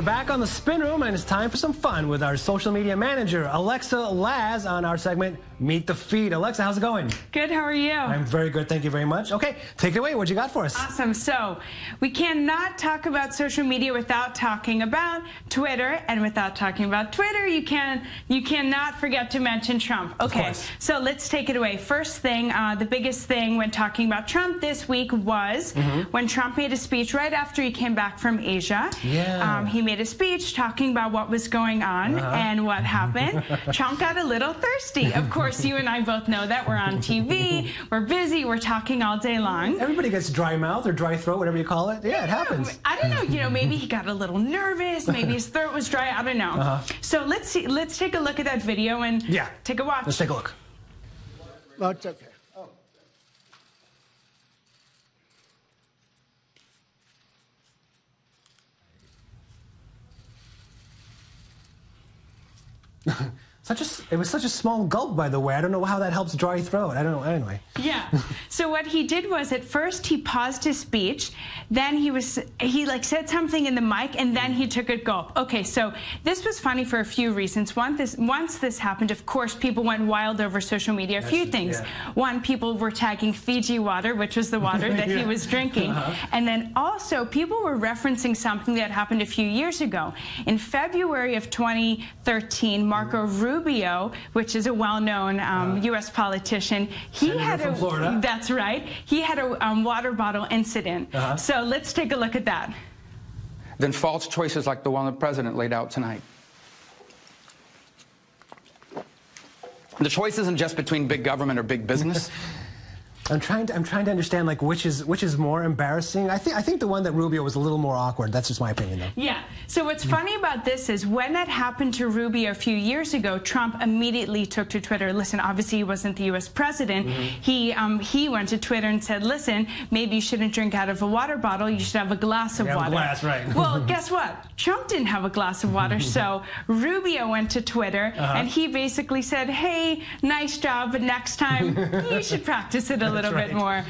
We're back on the Spin Room, and it's time for some fun with our social media manager, Alexa Laz, on our segment, Meet the Feed. Alexa, how's it going? Good, how are you? I'm very good, thank you very much. Okay, take it away. What you got for us? Awesome. So, we cannot talk about social media without talking about Twitter, and without talking about Twitter, you cannot forget to mention Trump. Okay, so let's take it away. First thing, the biggest thing when talking about Trump this week was when Trump made a speech right after he came back from Asia. Yeah. He made a speech talking about what was going on and what happened. Trump got a little thirsty. Of course, you and I both know that. We're on TV, we're busy, we're talking all day long. Everybody gets dry mouth or dry throat, whatever you call it. Yeah, it happens. I don't know, maybe he got a little nervous, maybe his throat was dry, I don't know. So let's take a look at that video and take a watch. Let's take a look. Well, it's okay. It was such a small gulp, by the way. I don't know how that helps dry throat. I don't know. Anyway. Yeah. So what he did was, at first he paused his speech, then he said something in the mic, and then he took a gulp. Okay, so this was funny for a few reasons. Once this happened, of course, people went wild over social media. A few things. One, people were tagging Fiji water, which was the water that he was drinking. And then also, people were referencing something that happened a few years ago. In February of 2013, Marco Rubio, which is a well-known U.S. politician, from Florida. That's right. He had a water bottle incident. So let's take a look at that. Then false choices like the one the president laid out tonight. The choice isn't just between big government or big business. I'm trying to understand, like, which is more embarrassing. I think the one that Rubio was a little more awkward. That's just my opinion, though. Yeah. So what's funny about this is, when that happened to Rubio a few years ago, Trump immediately took to Twitter. Listen, obviously he wasn't the U.S. president. He went to Twitter and said, listen, maybe you shouldn't drink out of a water bottle. You should have a glass of water. A glass, right? Well, guess what? Trump didn't have a glass of water. So Rubio went to Twitter and he basically said, hey, nice job, but next time you should practice it a little bit more.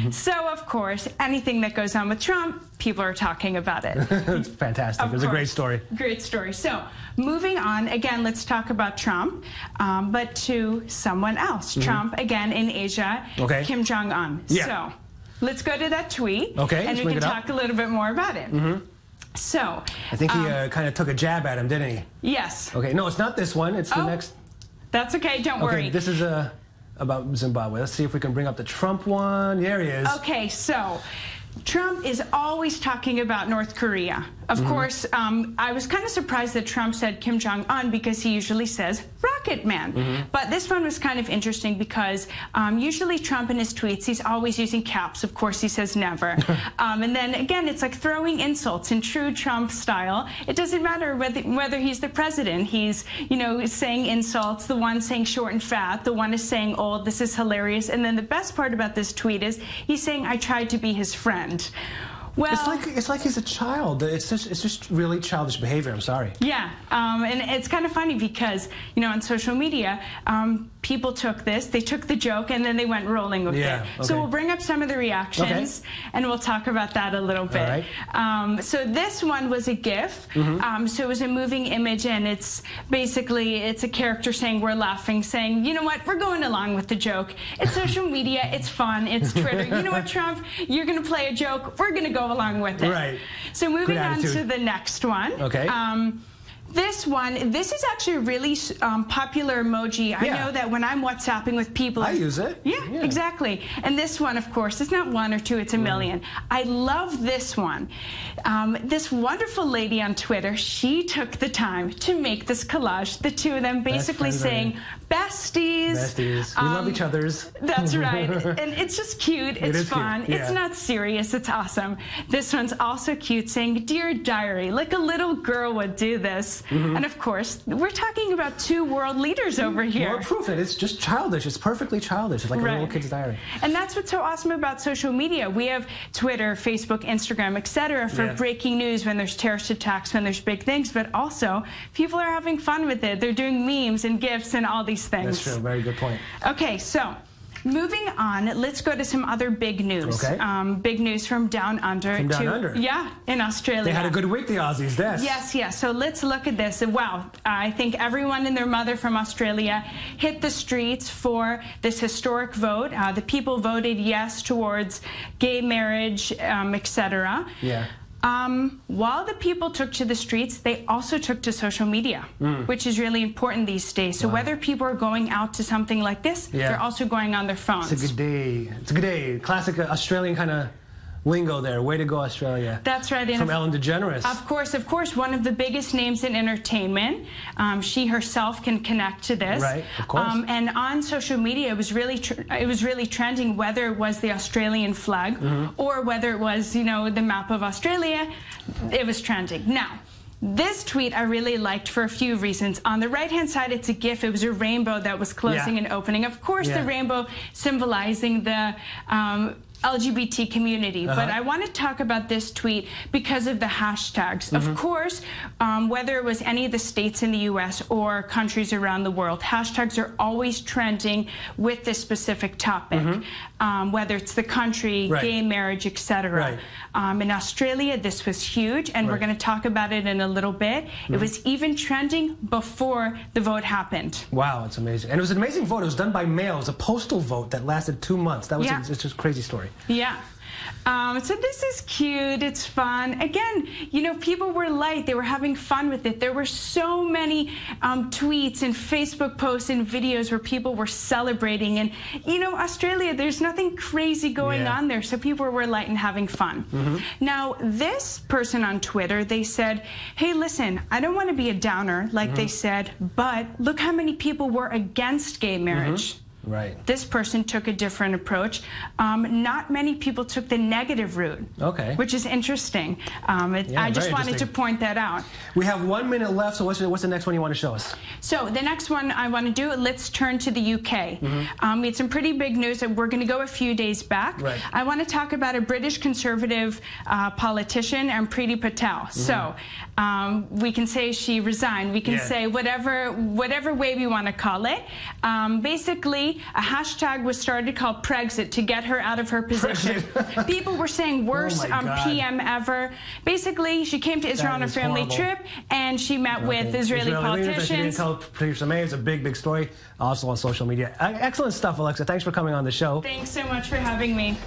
So, of course, anything that goes on with Trump, people are talking about it. It's fantastic. It was a great story. Great story. So, moving on, again, let's talk about Trump, but to someone else. Trump, again, in Asia, Kim Jong-un. So, let's go to that tweet, and we can talk a little bit more about it. So, I think he kind of took a jab at him, didn't he? Yes. Okay, no, it's not this one. It's the next. That's okay. Don't worry. Okay, this is about Zimbabwe. Let's see if we can bring up the Trump one. There he is. Okay, so Trump is always talking about North Korea. Of course, I was kind of surprised that Trump said Kim Jong-un, because he usually says Rocket Man. But this one was kind of interesting because usually Trump in his tweets, he's always using caps. Of course, he says never. And then again, it's like throwing insults in true Trump style. It doesn't matter whether he's the president. He's, saying insults. The one saying short and fat. The one is saying old. This is hilarious. And then the best part about this tweet is he's saying, I tried to be his friend. Well, it's like he's a child. It's just really childish behavior. I'm sorry. Yeah, and it's kind of funny because on social media, people took this, they took the joke, and then they went rolling with it. So we'll bring up some of the reactions, and we'll talk about that a little bit. So this one was a GIF. So it was a moving image, and it's a character saying we're laughing, saying, you know what, we're going along with the joke. It's social media, it's fun, it's Twitter. You know what, Trump, you're going to play a joke, we're going to go along with it. Right. So moving on to the next one. Okay. This is actually a really popular emoji. I know that when I'm WhatsApping with people, I use it. Yeah, exactly. And this one, of course, is not one or two, it's a million. I love this one. This wonderful lady on Twitter, she took the time to make this collage. The two of them basically saying, besties. Besties. We love each other's. That's right. And it's just cute. It's fun. Cute. It's not serious. It's awesome. This one's also cute, saying, Dear Diary, like a little girl would do this. And of course, we're talking about two world leaders over here. More proof that it's just childish. It's perfectly childish. It's like a little kid's diary. And that's what's so awesome about social media. We have Twitter, Facebook, Instagram, etc. for breaking news when there's terrorist attacks, when there's big things, but also people are having fun with it. They're doing memes and GIFs and all these things. That's true. Very good point. Okay, so Moving on, let's go to some other big news. Okay. Big news from Down Under. From Down Under. Yeah, in Australia. They had a good week, the Aussies. Yes. So let's look at this. Wow, I think everyone and their mother from Australia hit the streets for this historic vote. The people voted yes towards gay marriage, etc. Yeah. While the people took to the streets, they also took to social media, which is really important these days. So whether people are going out to something like this, they're also going on their phones. It's a good day. It's a good day. Classic Australian kind of lingo there. Way to go, Australia. That's right. From Ellen DeGeneres. Of course, one of the biggest names in entertainment. She herself can connect to this. Right, of course. And on social media, it was really trending, whether it was the Australian flag or whether it was, the map of Australia. It was trending. Now, this tweet I really liked for a few reasons. On the right-hand side, it's a GIF. It was a rainbow that was closing and opening. Of course, the rainbow symbolizing the LGBT community, but I want to talk about this tweet because of the hashtags. Of course, whether it was any of the states in the U.S. or countries around the world, hashtags are always trending with this specific topic, whether it's the country, gay marriage, etc. In Australia, this was huge, and we're going to talk about it in a little bit. It was even trending before the vote happened. Wow, it's amazing. And it was an amazing vote. It was done by mail. It was a postal vote that lasted 2 months. That was it's just a crazy story. Yeah. So this is cute. It's fun. Again, people were light. They were having fun with it. There were so many tweets and Facebook posts and videos where people were celebrating. And, Australia, there's nothing crazy going on there. So people were light and having fun. Now, this person on Twitter, they said, hey, listen, I don't want to be a downer, like they said, but look how many people were against gay marriage. Right. This person took a different approach. Not many people took the negative route. Okay. Which is interesting. I just wanted to point that out. We have 1 minute left, so what's the next one you want to show us? So the next one I want to do, let's turn to the UK. We had some pretty big news that we're going to go a few days back. Right. I want to talk about a British Conservative politician, Priti Patel. So we can say she resigned. We can say whatever way we want to call it. Basically, a hashtag was started called Brexit to get her out of her position. People were saying worst PM ever. Basically, she came to Israel on a family trip, and she met with Israeli politicians. She didn't tell Theresa May. It's a big, big story. Also on social media. Excellent stuff, Alexa. Thanks for coming on the show. Thanks so much for having me.